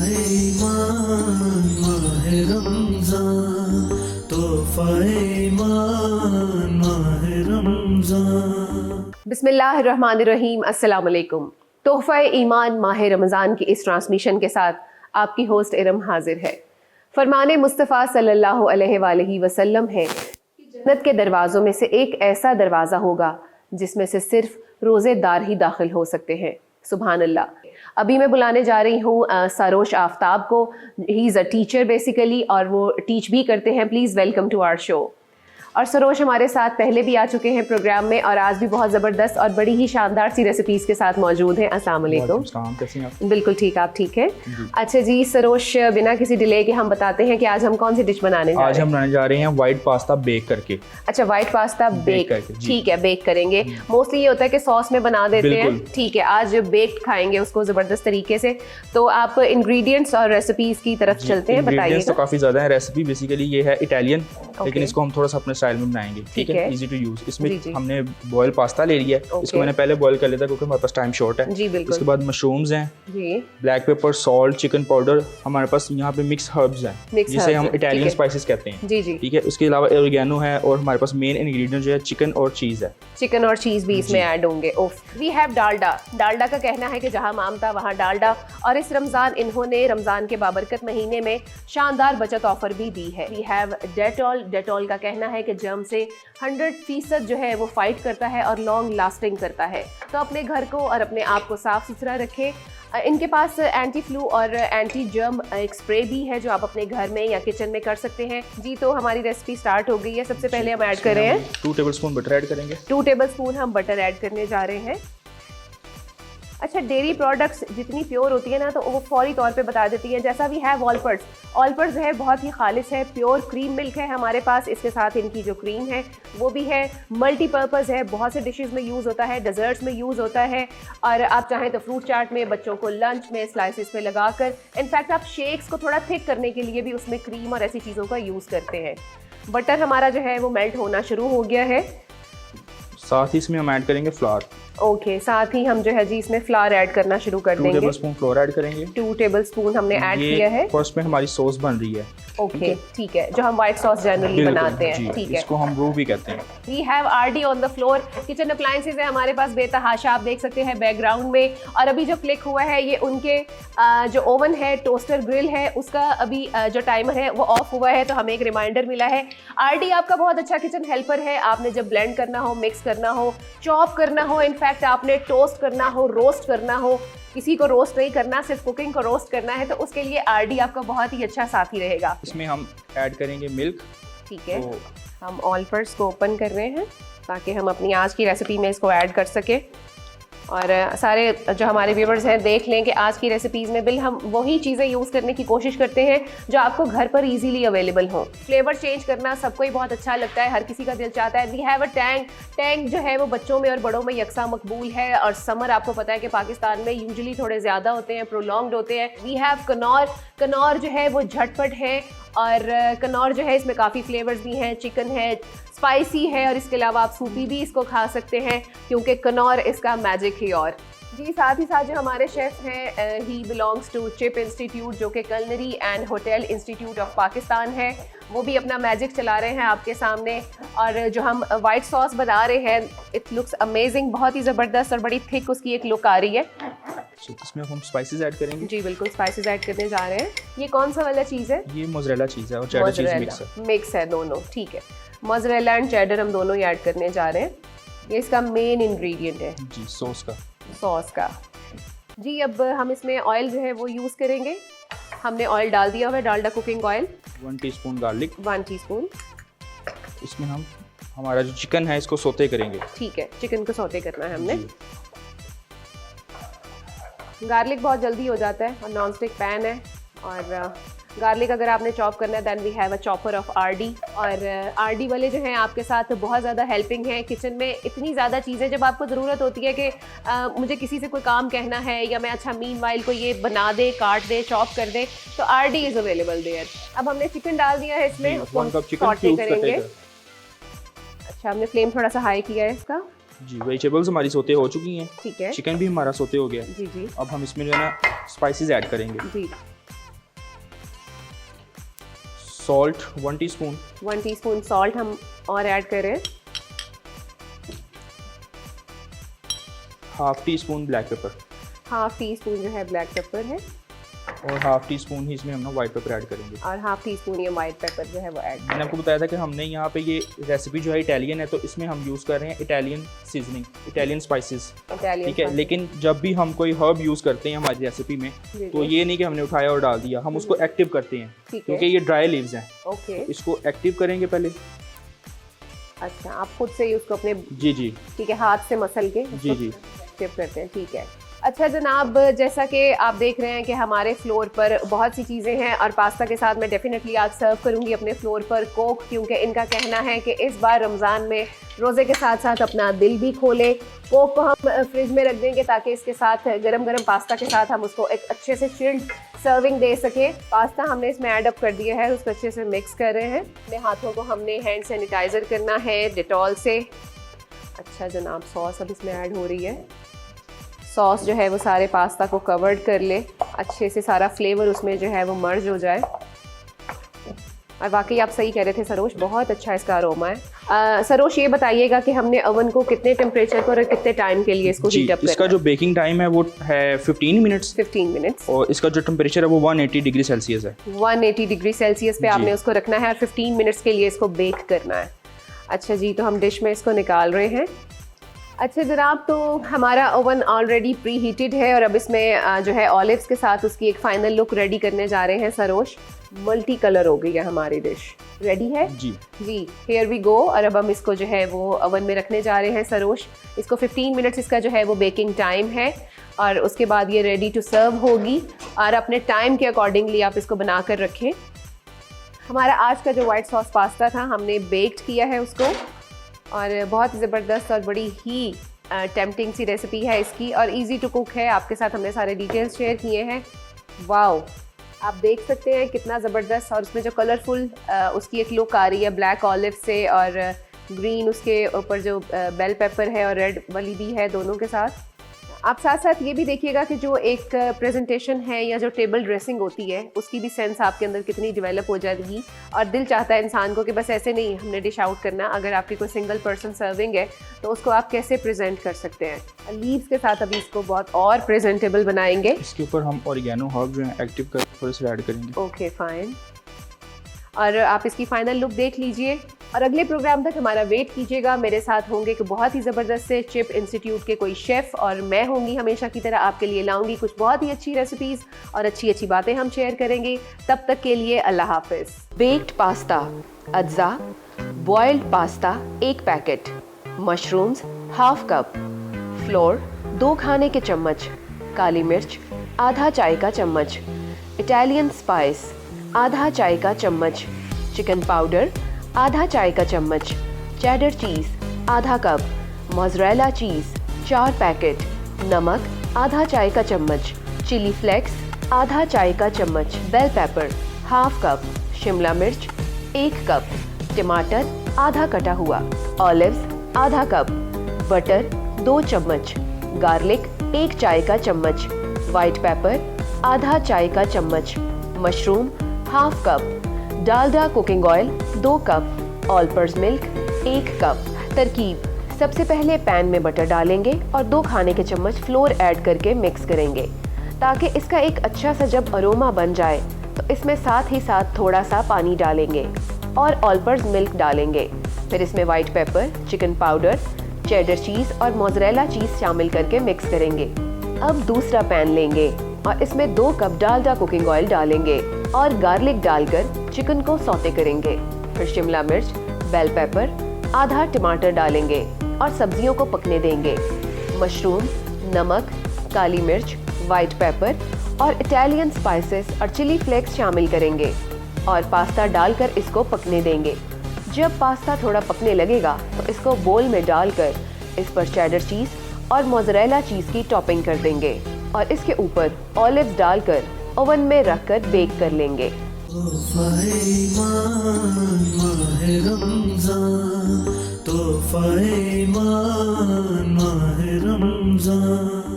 ईमान माह रमज़ान, तोहफ़ा ईमान माह रमज़ान। बिस्मिल्लाहिर्रहमानिर्रहीम, अस्सलाम वालेकुम। तोहफ़ा ईमान माह रमज़ान की इस ट्रांसमिशन के साथ आपकी होस्ट इरम हाजिर है। फरमाने मुस्तफ़ा सल्लल्लाहु अलैहि वसल्लम है कि जन्नत के दरवाज़ों में से एक ऐसा दरवाज़ा होगा जिसमें से सिर्फ रोज़ेदार ही दाखिल हो सकते हैं। सुभान अल्लाह। अभी मैं बुलाने जा रही हूँ सरोश आफ्ताब को। He is a teacher basically, और वो टीच भी करते हैं। Please welcome to our show. और सरोश हमारे साथ पहले भी आ चुके हैं प्रोग्राम में, और आज भी बहुत ज़बरदस्त और बड़ी ही शानदार सी रेसिपीज़ के साथ मौजूद हैं। अस्सलाम वालेकुम। कैसी हैं आप? बिल्कुल ठीक, आप ठीक हैं? अच्छा जी सरोश, बिना किसी डिले के हम बताते हैं कि आज हम कौन सी डिश बनाने जा रहे हैं। आज हम बनाने जा रहे हैं वाइट पास्ता बेक करके। अच्छा, वाइट पास्ता बेक करके, जी। ठीक है, बेक करेंगे। मोस्टली ये होता है कि सॉस में बना देते हैं, बिल्कुल। ठीक है। आज बेक खाएंगे उसको ज़बरदस्त तरीके से। तो आप इंग्रेडिएंट्स और रेसिपीज़ की तरफ चलते हैं, इंग्रेडिएंट्स तो बताइए। काफ़ी ज़्यादा है। रेसिपी बेसिकली ये है इटालियन, Okay. लेकिन इसको हम थोड़ा सा अपने स्टाइल में बनाएंगे, ठीक है, इजी टू यूज़। जी, इसमें जी। हमने बॉयल पास्ता ले लिया है। इसको मैंने पहले बॉयल कर लिया था क्योंकि हमारे पास टाइम शॉर्ट है। जी बिल्कुल। इसके बाद मशरूम्स हैं, जी black pepper, salt, chicken powder, हमारे पास यहाँ पे मिक्स हर्ब्स हैं Mixed जिसे herbs हम हैं, इटालियन ठीक है। स्पाइसेस कहते हैं, जी जी। ठीक है। उसके अलावा ओरिगेनो है, और हमारे पास मेन इंग्रेडिएंट जो है चिकन और चीज़ है। चिकन और चीज़ भी इसमें ऐड होंगे। ओफ, वी हैव डालडा। डालडा का कहना है कि जहां मामता वहां डालडा, और इस रमज़ान इन्होंने रमज़ान के बाबरकत महीने में शानदार बचत ऑफर भी दी है। We have Dettol. डेटॉल का कहना है कि जर्म से 100% जो है वो फाइट करता है और लॉन्ग लास्टिंग करता है। तो अपने घर को और अपने आप को साफ सुथरा रखें। इनके पास एंटी फ्लू और एंटी जर्म एक स्प्रे भी है जो आप अपने घर में या किचन में कर सकते हैं। जी, तो हमारी रेसिपी स्टार्ट हो गई है। सबसे पहले हम ऐड कर रहे हैं 2 टेबलस्पून बटर ऐड करेंगे। 2 टेबलस्पून हम बटर ऐड करने जा रहे हैं। अच्छा, डेयरी प्रोडक्ट्स जितनी प्योर होती है ना, तो वो फौरी तौर पे बता देती है। जैसा भी है ऑलपर्स, ऑलपर्स है बहुत ही खालिस है, प्योर क्रीम मिल्क है हमारे पास। इसके साथ इनकी जो क्रीम है वो भी है, मल्टीपर्पज़ है, बहुत से डिशेस में यूज़ होता है, डेजर्ट्स में यूज़ होता है, और आप चाहें तो फ्रूट चाट में, बच्चों को लंच में स्लाइसिस पे लगाकर, इनफैक्ट आप शेक्स को थोड़ा थिक करने के लिए भी उसमें क्रीम और ऐसी चीज़ों का यूज़ करते हैं। बटर हमारा जो है वो मेल्ट होना शुरू हो गया है। साथ ही इसमें हम ऐड करेंगे फ्लावर। ओके, साथ ही हम जो है जी इसमें फ्लावर ऐड करना शुरू कर 2 देंगे। टेबलस्पून फ्लोर ऐड करेंगे। 2 टेबलस्पून हमने ऐड किया है। फर्स्ट में हमारी सॉस बन रही है। ओके, ठीक है, जो हम व्हाइट सॉस जनरली बनाते हैं, ठीक है। इसको हम रू भी कहते हैं। We have RD on the floor. Kitchen appliances है हमारे पास बेतहाशा, आप देख सकते हैं बैकग्राउंड में। और अभी जो क्लिक हुआ है ये उनके जो ओवन है, टोस्टर ग्रिल है, उसका अभी जो टाइमर है वो ऑफ हुआ है, तो हमें एक रिमाइंडर मिला है। आरडी आपका बहुत अच्छा किचन हेल्पर है। आपने जब ब्लेंड करना हो, मिक्स करना हो, चॉप करना हो, इनफैक्ट आपने टोस्ट करना हो, रोस्ट करना हो, किसी को रोस्ट नहीं करना, सिर्फ कुकिंग को रोस्ट करना है, तो उसके लिए आरडी आपका बहुत ही अच्छा साथी रहेगा। इसमें हम ऐड करेंगे मिल्क। ठीक है, तो हम ऑलपर्स को ओपन कर रहे हैं ताकि हम अपनी आज की रेसिपी में इसको ऐड कर सके, और सारे जो हमारे व्यूवर्स हैं देख लें कि आज की रेसिपीज़ में बिल हम वही चीज़ें यूज़ करने की कोशिश करते हैं जो आपको घर पर इजीली अवेलेबल हो। फ्लेवर चेंज करना सबको ही बहुत अच्छा लगता है, हर किसी का दिल चाहता है। We have a tang. Tang जो है वो बच्चों में और बड़ों में यकसा मकबूल है, और समर आपको पता है कि पाकिस्तान में यूजुअली थोड़े ज़्यादा होते हैं, प्रोलॉन्ग्ड होते हैं। We have Knorr. कनौर जो है वो झटपट है, और कनौर जो है इसमें काफ़ी फ्लेवर्स भी हैं। चिकन है, स्पाइसी है, और इसके अलावा आप सूपी भी इसको खा सकते हैं क्योंकि कनौर इसका मैजिक ही और। जी, साथ ही साथ जो हमारे शेफ़ हैं, he belongs to CHIP institute, जो कि culinary and hotel institute of Pakistan है। वो भी अपना मैजिक चला रहे हैं आपके सामने। और जो हम वाइट सॉस बना रहे हैं, इट लुक्स अमेजिंग, बहुत ही ज़बरदस्त और बड़ी थिक उसकी एक लुक आ रही है। इसमें हम स्पाइसेस ऐड करेंगे। जी बिल्कुल, स्पाइसेस ऐड करने जा रहे हैं। ये कौन सा वाला चीज़ है? ये मोज़रेला चीज़ है और चेडर चीज़ मिक्स है। मिक्स है दोनों, ठीक है। मोज़रेला एंड चेडर हम दोनों ही ऐड करने जा रहे हैं। ये इसका मेन इंग्रेडिएंट है जी, सॉस का। जी, अब हम इसमें ऑयल जो है वो यूज़ करेंगे। हमने ऑयल डाल दिया हुआ है, Dalda cooking oil. 1 teaspoon garlic. 1 teaspoon. इसमें हम हमारा जो चिकन है इसको सोते करेंगे। ठीक है, चिकन को सौते करना है हमने। गार्लिक बहुत जल्दी हो जाता है, और नॉन स्टिक पैन है, और गार्लिक अगर आपने चॉप करना है then we have a chopper of RD. और आरडी वाले जो हैं आपके साथ बहुत ज़्यादा हेल्पिंग है किचन में। इतनी ज़्यादा चीज़ें जब आपको ज़रूरत होती है कि मुझे किसी से कोई काम कहना है, या मैं अच्छा मीनवाइल को ये बना दे, काट दे, चॉप कर दे, तो आरडी इज़ अवेलेबल देयर। अब हमने चिकन डाल दिया है इसमें, सॉटे करेंगे। अच्छा, हमने फ्लेम थोड़ा सा हाई किया है इसका। जी, वेजिटेबल्स हमारी सोते हो चुकी हैं। ठीक है, चिकन भी हमारा सोते हो गया। जी जी। अब हम इसमें जो है ना स्पाइसेस ऐड करेंगे। जी, सॉल्ट 1 टीस्पून, 1 टीस्पून सॉल्ट हम और ऐड कर रहे हैं, half tea spoon black pepper, half tea spoon जो है ब्लैक पेपर है, और हाफ टी स्पून ही इसमें हम ना वाइट पेपर ऐड करेंगे। और हाफ टी स्पून ये वाइट पेपर जो है वो ऐड। मैंने आपको बताया था कि हमने यहाँ पे ये रेसिपी जो है इटालियन है, तो इसमें हम यूज़ कर रहे हैं इटालियन सीजनिंग, इटालियन स्पाइसेस, ठीक है। लेकिन जब भी हम कोई हर्ब यूज़ करते हैं हमारी रेसिपी में, तो ये नहीं कि हमने उठाया और डाल दिया, हम उसको एक्टिव करते हैं, क्योंकि ये ड्राई लीव्स हैं। ओके, इसको एक्टिव करेंगे पहले। अच्छा, आप खुद से ही उसको अपने, जी जी, ठीक है, हाथ से मसल के जी जी, एक्टिव करते हैं, ठीक है। अच्छा जनाब, जैसा कि आप देख रहे हैं कि हमारे फ्लोर पर बहुत सी चीज़ें हैं, और पास्ता के साथ मैं डेफिनेटली आज सर्व करूंगी अपने फ्लोर पर कोक, क्योंकि इनका कहना है कि इस बार रमज़ान में रोज़े के साथ साथ अपना दिल भी खोले। कोक को हम फ्रिज में रख देंगे ताकि इसके साथ गरम गरम पास्ता के साथ हम उसको एक अच्छे से चिल्ड सर्विंग दे सकें। पास्ता हमने इसमें ऐड अप कर दिया है, उसको अच्छे से मिक्स कर रहे हैं। अपने हाथों को हमने हैंड सैनिटाइज़र करना है डेटॉल से। अच्छा जनाब, सॉस अब इसमें ऐड हो रही है। सॉस जो है वो सारे पास्ता को कवर्ड कर ले, अच्छे से सारा फ्लेवर उसमें जो है वो मर्ज हो जाए। और वाकई आप सही कह रहे थे सरोश, बहुत अच्छा इसका अरोमा है। सरोश, ये बताइएगा कि हमने ओवन को कितने टेम्परेचर पर और कितने टाइम के लिए इसको हीट अप करना है? इसका जो बेकिंग टाइम है वो है 15 मिनट्स, 15 मिनट्स, और इसका जो टेम्परेचर है वो 180 डिग्री सेल्सियस है। 180 डिग्री सेल्सियस पे आपने उसको रखना है और 15 मिनट्स के लिए इसको बेक करना है। अच्छा जी, तो हम डिश में इसको निकाल रहे हैं। अच्छा जनाब, तो हमारा ओवन ऑलरेडी प्री हीटेड है, और अब इसमें जो है ऑलिव्स के साथ उसकी एक फाइनल लुक रेडी करने जा रहे हैं सरोश। मल्टी कलर हो गई है हमारी डिश, रेडी है जी जी, हियर वी गो। और अब हम इसको जो है वो ओवन में रखने जा रहे हैं सरोश। इसको 15 मिनट्स इसका जो है वो बेकिंग टाइम है, और उसके बाद ये रेडी टू सर्व होगी। और अपने टाइम के अकॉर्डिंगली आप इसको बना कर रखें। हमारा आज का जो वाइट सॉस पास्ता था हमने बेक्ड किया है उसको, और बहुत ही ज़बरदस्त और बड़ी ही टेम्पटिंग सी रेसिपी है इसकी, और इजी टू कुक है। आपके साथ हमने सारे डिटेल्स शेयर किए हैं। वाओ, आप देख सकते हैं कितना ज़बरदस्त, और उसमें जो कलरफुल उसकी एक लुक आ रही है ब्लैक ऑलिव से, और ग्रीन उसके ऊपर जो बेल पेपर है और रेड वाली भी है, दोनों के साथ। आप साथ साथ ये भी देखिएगा कि जो एक प्रेजेंटेशन है या जो टेबल ड्रेसिंग होती है उसकी भी सेंस आपके अंदर कितनी डेवलप हो जाएगी। और दिल चाहता है इंसान को कि बस ऐसे नहीं हमने डिश आउट करना, अगर आपकी कोई सिंगल पर्सन सर्विंग है तो उसको आप कैसे प्रेजेंट कर सकते हैं। लीव्स के साथ अभी इसको बहुत और प्रेजेंटेबल बनाएंगे। इसके ऊपर हम ऑरिगेनो हर्ब जो है एक्टिव कर थोड़े से ऐड करेंगे। ओके फाइन, और आप इसकी फाइनल लुक देख लीजिए, और अगले प्रोग्राम तक हमारा वेट कीजिएगा। मेरे साथ होंगे कि बहुत ही ज़बरदस्त से चिप इंस्टीट्यूट के कोई शेफ़, और मैं होंगी हमेशा की तरह आपके लिए लाऊंगी कुछ बहुत ही अच्छी रेसिपीज़ और अच्छी अच्छी बातें हम शेयर करेंगे। तब तक के लिए अल्लाह हाफिज़। बेक्ड पास्ता अज्जा, boiled pasta 1 packet, mushrooms half cup, floor 2 खाने के चम्मच, काली मिर्च आधा चाय का चम्मच, इटालियन स्पाइस आधा चाय का चम्मच, चिकन पाउडर आधा चाय का चम्मच, चेडर चीज़ आधा कप, मोज़रेला चीज़ 4 पैकेट, नमक आधा चाय का चम्मच, चिली फ्लेक्स आधा चाय का चम्मच, बेल पेपर हाफ कप, शिमला मिर्च 1 कप, टमाटर आधा कटा हुआ, ऑलिव्स आधा कप, बटर 2 चम्मच, गार्लिक 1 चाय का चम्मच, वाइट पेपर आधा चाय का चम्मच, mushroom half cup, Dalda cooking oil 2 cup, all purpose milk 1 cup. तरकीब: सबसे पहले पैन में बटर डालेंगे और 2 खाने के चम्मच फ्लोर ऐड करके मिक्स करेंगे, ताकि इसका एक अच्छा सा जब अरोमा बन जाए तो इसमें साथ ही साथ थोड़ा सा पानी डालेंगे और ऑल पर्पस मिल्क डालेंगे। फिर इसमें white paper, chicken powder, cheddar चीज़ और मोज़रेला चीज़ शामिल करके मिक्स करेंगे। अब दूसरा पैन लेंगे और इसमें 2 कप डालडा कुकिंग ऑयल डालेंगे और गार्लिक डालकर चिकन को सौते करेंगे। फिर शिमला मिर्च, बेल पेपर, आधा टमाटर डालेंगे और सब्जियों को पकने देंगे। मशरूम, नमक, काली मिर्च, वाइट पेपर और इटालियन स्पाइसेस और चिली फ्लेक्स शामिल करेंगे और पास्ता डालकर इसको पकने देंगे। जब पास्ता थोड़ा पकने लगेगा तो इसको बोल में डालकर इस पर चेडर चीज़ और मोज़रेला चीज़ की टॉपिंग कर देंगे और इसके ऊपर ऑलिव डालकर ओवन में रखकर बेक कर लेंगे। तोहफ़ा ईमान माह रमज़ान, तोहफ़ा ईमान माह रमज़ान।